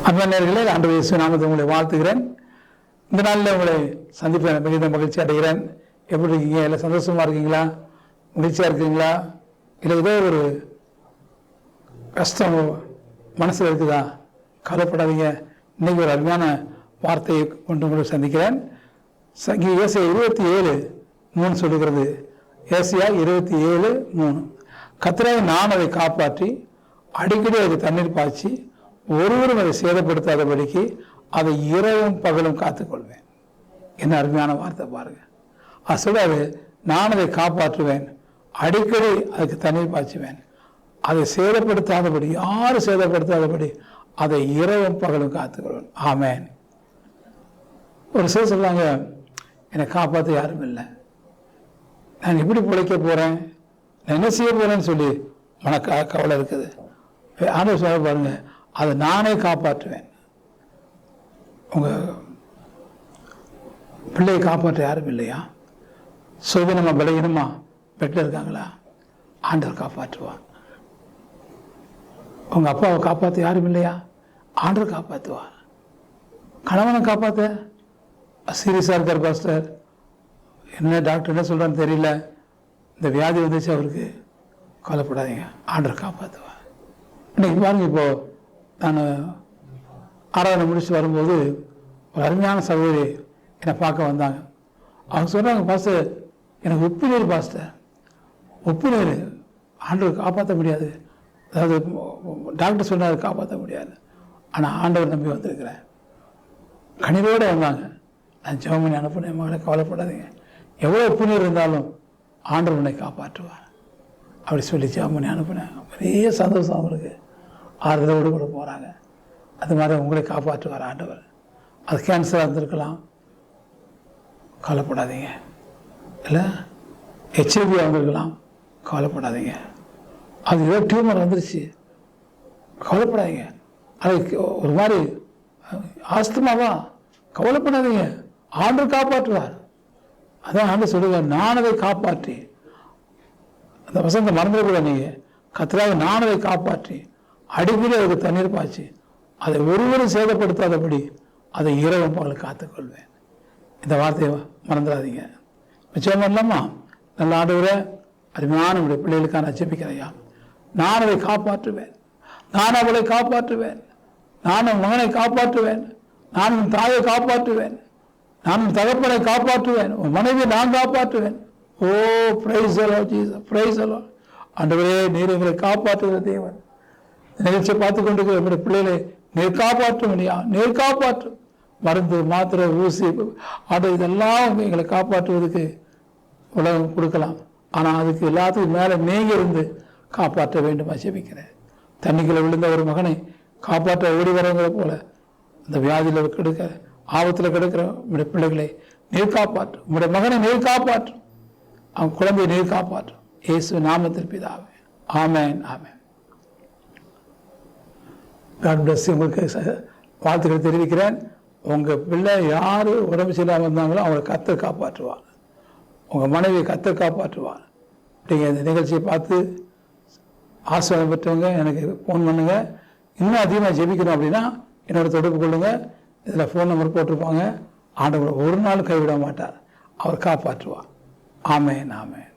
அன்பர்களே, ஆண்டவர் இயேசு நாமத்தில் உங்களை வாழ்த்துகிறேன். இந்த நாளில் உங்களை சந்திப்பேன் மிகுந்த மகிழ்ச்சி அடைகிறேன். எப்படி இருக்கீங்க? இல்லை சந்தோஷமாக இருக்கீங்களா? மகிழ்ச்சியாக இருக்கீங்களா? இல்லை ஏதோ ஒரு கஷ்டம் மனசில் இருக்குதா? கவலைப்படாதீங்க. இன்றைக்கி ஒரு அருமையான வார்த்தையை கொண்டு உங்களை சந்திக்கிறேன். ஏசாயா 27:3 சொல்லுகிறது. ஏசாயா 27:3 கர்த்தராகிய நான் அதை காப்பாற்றி அடிக்கடி அதுக்கு தண்ணீர் பாய்ச்சி ஒருவரும் அதை சேதப்படுத்தாதபடிக்கு அதை இரவும் பகலும் காத்துக்கொள்வேன். என்ன அருமையான வார்த்தை பாருங்க. அது சொல்றாரு, நான் அதை காப்பாற்றுவேன், அடிக்கடி அதுக்கு தண்ணீர் பாய்ச்சுவேன், அதை சேதப்படுத்தாதபடி, யாரும் சேதப்படுத்தாதபடி அதை இரவும் பகலும் காத்துக்கொள்வேன். ஆமேன். ஒரு சில சொல்றாங்க, என்னை காப்பாற்ற யாரும் இல்லை, நான் எப்படி பிழைக்க போறேன், நான் என்ன செய்ய போறேன்னு சொல்லி கவலை இருக்குது. ஆண்டவர் சொல்ல பாருங்க, அதை நானே காப்பாற்றுவேன். உங்க பிள்ளையை காப்பாற்ற யாரும் இல்லையா? சுகனமா பலகீனமா பெட்டில் இருக்காங்களா? ஆண்டவர் காப்பாற்றுவார். உங்க அப்பாவை காப்பாற்ற யாரும் இல்லையா? ஆண்டவர் காப்பாற்றுவார். கணவனை காப்பாற்ற சீரியஸாக இருக்கார் பாஸ்டர், என்ன டாக்டர் என்ன சொல்றான்னு தெரியல, இந்த வியாதி வந்துச்சு அவருக்கு, கவலைப்படாதீங்க, ஆண்டவர் காப்பாற்றுவார். இன்னைக்கு பாருங்க, இப்போ நான் ஆராதனை முடிச்சு வரும்போது ஒரு அருமையான சகோதரி என்னை பார்க்க வந்தாங்க. அவங்க சொல்கிறாங்க, பாஸ்டர் எனக்கு உப்பு நீர், பாஸ்டர் உப்பு நீர் ஆண்டவர் காப்பாற்ற முடியாது, அதாவது டாக்டர் சொன்னார் காப்பாற்ற முடியாது, ஆனால் ஆண்டவர் நம்பி வந்திருக்கிறேன். கண்ணீரோடு வந்தாங்க. நான் ஜெபம் பண்ணி அனுப்புனேன், மகளை கவலைப்படாதீங்க, எவ்வளோ உப்பு நீர் இருந்தாலும் ஆண்டவர் உன்னை காப்பாற்றுவார் அப்படி சொல்லி ஜெபம் பண்ணி அனுப்புனேன். பெரிய சந்தோஷம் அவங்களுக்கு. ஆறுதலோடு கூட போகிறாங்க. அது மாதிரி உங்களை காப்பாற்றுவார் ஆண்டவர். அது கேன்சராக இருந்திருக்கலாம், கவலைப்படாதீங்க. இல்லை ஹெச்ஐவியாக வந்திருக்கலாம், கவலைப்படாதீங்க. அது ஏதோ டியூமர் வந்துருச்சு, கவலைப்படாதீங்க. அது ஒரு மாதிரி ஆஸ்துமாவா, கவலைப்படாதீங்க, ஆண்டவர் காப்பாற்றுவார். அதான் ஆண்டவர் சொல்லுவார், நான் அதை காப்பாற்றி, அந்த வசந்த மறந்துடக்கூட நீங்கள், கர்த்தராகிய நான் அதை காப்பாற்றி அடிக்கடி அதுக்கு தண்ணீர் பாய்ச்சி அதை ஒருவரும் சேதப்படுத்தாதபடி அதை இரவும் பகல் காத்துக்கொள்வேன். இந்த வார்த்தையை மறந்துடாதீங்க. நிச்சயம் பண்ணலாமா? நல்ல ஆண்டவரே, அருமையான நம்முடைய பிள்ளைகளுக்கான ஜெபிக்கிறையா, நான் அதை காப்பாற்றுவேன், நான் அவளை காப்பாற்றுவேன், நான் என் மகனை காப்பாற்றுவேன், நான் என் தாயை காப்பாற்றுவேன், நான் என் தகப்பனை காப்பாற்றுவேன், உன் மனைவியை நான் காப்பாற்றுவேன். Oh praise the Lord Jesus, praise the Lord. ஆண்டவரே, நீர் எங்களை காப்பாற்றுகிற தேவன். நிகழ்ச்சியை பார்த்து கொண்டிருக்கிற நம்முடைய பிள்ளைகளை நீர் காப்பாற்றும், நீர் காப்பாற்றும். மருந்து மாத்திரை ஊசி ஆண்டவர் இதெல்லாம் எங்களை காப்பாற்றுவதற்கு உலகம் கொடுக்கலாம், ஆனால் அதுக்கு எல்லாத்துக்கும் மேலே நீங்கள் இருந்து காப்பாற்ற வேண்டுமா ஜெபிக்கிறேன். தண்ணிக்குள்ள விழுந்த ஒரு மகனை காப்பாற்ற ஓடி வரவங்களை போல அந்த வியாதியில் கெடுக்க, ஆபத்தில் கெடுக்கிற உங்களுடைய பிள்ளைகளை நீர் காப்பாற்றும், உங்களுடைய மகனை நீர் காப்பாற்றும், அவன் குழந்தையை நீர் காப்பாற்றும். இயேசு நாமத்தில் பிதாவே, ஆமென், ஆமென். God plus. உங்களுக்கு வாழ்த்துக்கள் தெரிவிக்கிறேன். உங்கள் பிள்ளை யார் உடம்பு சரியில்லாமல் இருந்தாங்களோ அவங்களை கர்த்தர் காப்பாற்றுவார், உங்கள் மனைவியை கர்த்தர் காப்பாற்றுவார். நீங்கள் இந்த நிகழ்ச்சியை பார்த்து ஆசீர்வாதம் பெற்றவங்க எனக்கு ஃபோன் பண்ணுங்கள். இன்னும் அதிகமாக ஜெபிக்கணும் அப்படின்னா என்னோட தொடர்பு கொள்ளுங்கள். இதில் ஃபோன் நம்பர் போட்டிருப்பாங்க. ஆண்டவர் ஒரு நாள் கைவிட மாட்டார், அவர் காப்பாற்றுவார். ஆமென், ஆமென்.